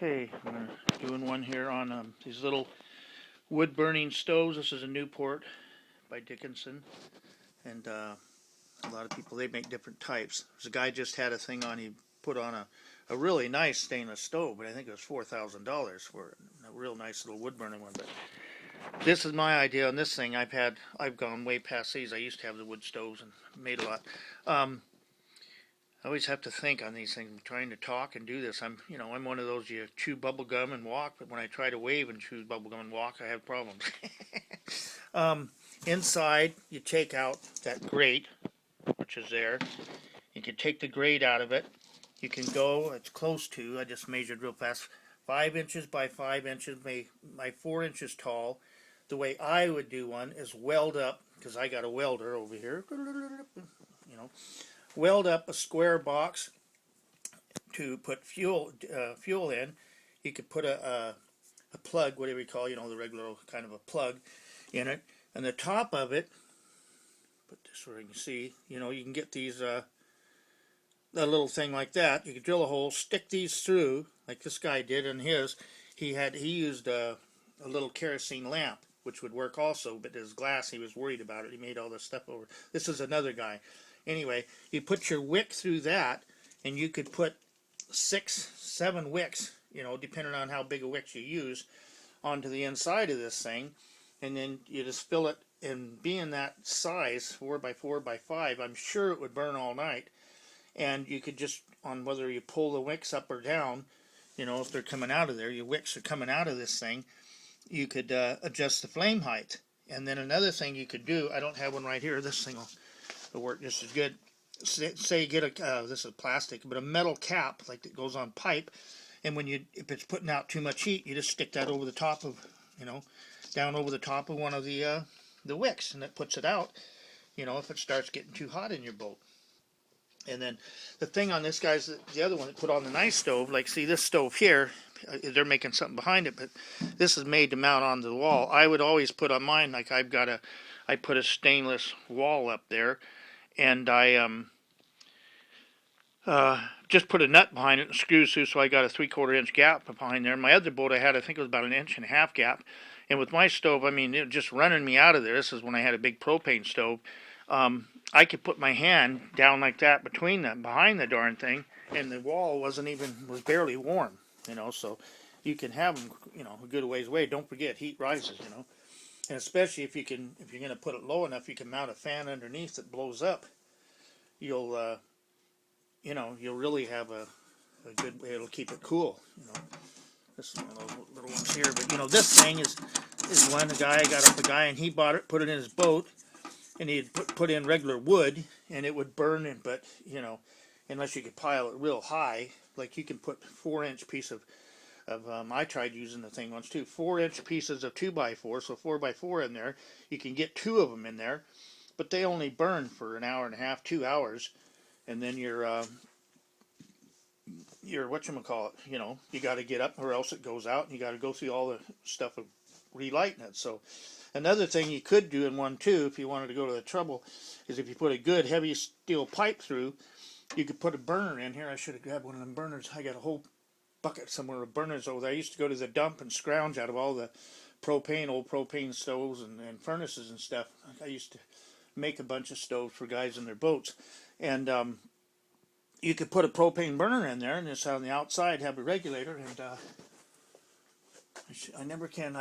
Okay, I'm doing one here on these little wood burning stoves. This is a Newport by Dickinson, and a lot of people, they make different types. There's a guy just had a thing on, he put on a really nice stainless stove, but I think it was $4,000 for a real nice little wood burning one. But this is my idea on this thing. I've gone way past these. I used to have the wood stoves and made a lot. I always have to think on these things. I'm trying to talk and do this. I'm one of those, you chew bubble gum and walk, but when I try to wave and chew bubble gum and walk, I have problems. um, Inside, you take out that grate, which is there. You can take the grate out of it. You can go, it's close to, I just measured real fast, 5 inches by 5 inches, my 4 inches tall. The way I would do one is weld up, because I got a welder over here, you know, weld up a square box to put fuel in. You could put a plug, whatever you call, the regular kind of a plug in it, and the top of it. Put this where you can see. You can get these a little thing like that. You could drill a hole, stick these through, like this guy did in his. He used a little kerosene lamp, which would work also, but his glass, he was worried about it. He made all this stuff over. This is another guy. Anyway, you put your wick through that, and you could put 6, 7 wicks, depending on how big a wick you use, onto the inside of this thing, and then you just fill it. And being that size, 4 by 4 by 5, I'm sure it would burn all night. And you could just, on whether you pull the wicks up or down, if they're coming out of there, your wicks are coming out of this thing, you could adjust the flame height. And then another thing you could do, I don't have one right here, this thing will work just as good. Say you get this is plastic, but a metal cap like that goes on pipe, and if it's putting out too much heat, you just stick that over the top of, down over the top of one of the wicks, and it puts it out, if it starts getting too hot in your boat. And then the thing on this guy's the other one that put on the nice stove. Like, see this stove here, they're making something behind it, but this is made to mount onto the wall. I would always put on mine, like I put a stainless wall up there, and I just put a nut behind it and screws through, so I got a 3/4 inch gap behind there. My other boat I had, I think it was about 1.5 inch gap. And with my stove, I mean, it just running me out of there. This is when I had a big propane stove. I could put my hand down like that between them, behind the darn thing, and the wall was barely warm, so you can have them, a good ways away. Don't forget, heat rises, and especially if you're going to put it low enough, you can mount a fan underneath that blows up. You'll really have a good way. It'll keep it cool, This is one of those little ones here, but this thing is one. I got up a guy, and he bought it, put it in his boat, and he'd put in regular wood, and it would burn it. But unless you could pile it real high, like you can put 4 inch piece of I tried using the thing once too. 4 inch pieces of 2x4, so 4x4 in there. You can get 2 of them in there, but they only burn for an hour and a half, 2 hours, and then your whatchamacallit, you got to get up or else it goes out, and you got to go through all the stuff of relighting it. So another thing you could do in one too, if you wanted to go to the trouble, is if you put a good heavy steel pipe through, you could put a burner in here. I should have grabbed one of them burners. I got a whole bucket somewhere of burners over there. I used to go to the dump and scrounge out of all the old propane stoves and furnaces and stuff. I used to make a bunch of stoves for guys in their boats, and you could put a propane burner in there, and just on the outside have a regulator. And I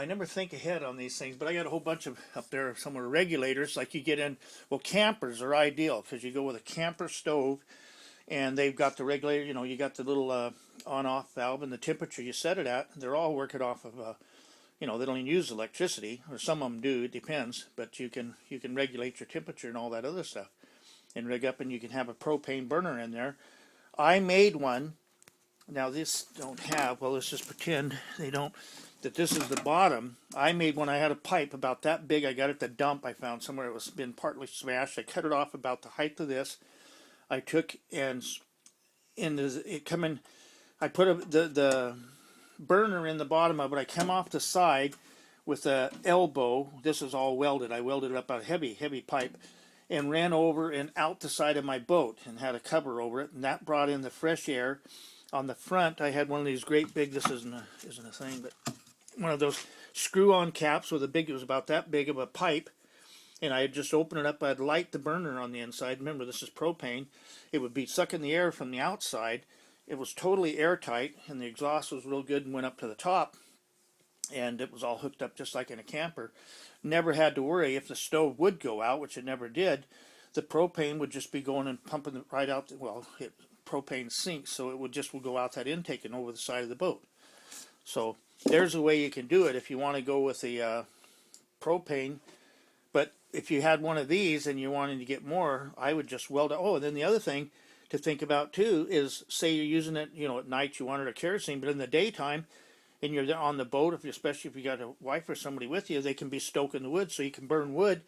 never think ahead on these things, but I got a whole bunch of up there somewhere regulators. Like you get in, well, campers are ideal because you go with a camper stove, and they've got the regulator. You got the little on-off valve and the temperature you set it at. They're all working off of they don't even use electricity, or some of them do. It depends, but you can regulate your temperature and all that other stuff, and rig up, and you can have a propane burner in there. I made one. Now this don't have. Well, let's just pretend they don't. That this is the bottom. I made one. I had a pipe about that big. I got it at the dump. I found somewhere it was been partly smashed. I cut it off about the height of this. I took and I put the burner in the bottom of it. I come off the side with a elbow. This is all welded. I welded it up a heavy pipe, and ran over and out the side of my boat, and had a cover over it, and that brought in the fresh air. on the front, I had one of these great big, this isn't a thing, but one of those screw-on caps with a big, it was about that big of a pipe, and I'd just open it up, I'd light the burner on the inside. Remember, this is propane. It would be sucking the air from the outside. It was totally airtight, and the exhaust was real good and went up to the top, and it was all hooked up just like in a camper. Never had to worry if the stove would go out, which it never did. The propane would just be going and pumping it right out. Propane sinks, so it would go out that intake and over the side of the boat. So there's a way you can do it if you want to go with the propane. But if you had one of these and you're wanting to get more, I would just weld it. Oh, and then the other thing to think about too is, say you're using it, at night you wanted a kerosene, but in the daytime, and you're on the boat, especially if you got a wife or somebody with you, they can be stoking the wood, so you can burn wood,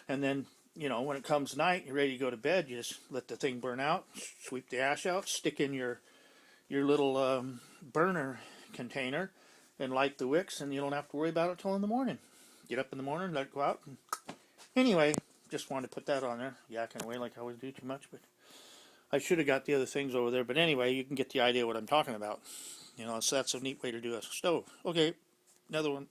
and then when it comes night, you're ready to go to bed, you just let the thing burn out, sweep the ash out, stick in your little burner container, and light the wicks, and you don't have to worry about it till in the morning. Get up in the morning, let it go out. Anyway, just wanted to put that on there. Yakking away like I always do too much, but I should have got the other things over there. But anyway, you can get the idea what I'm talking about. So that's a neat way to do a stove. Okay, another one.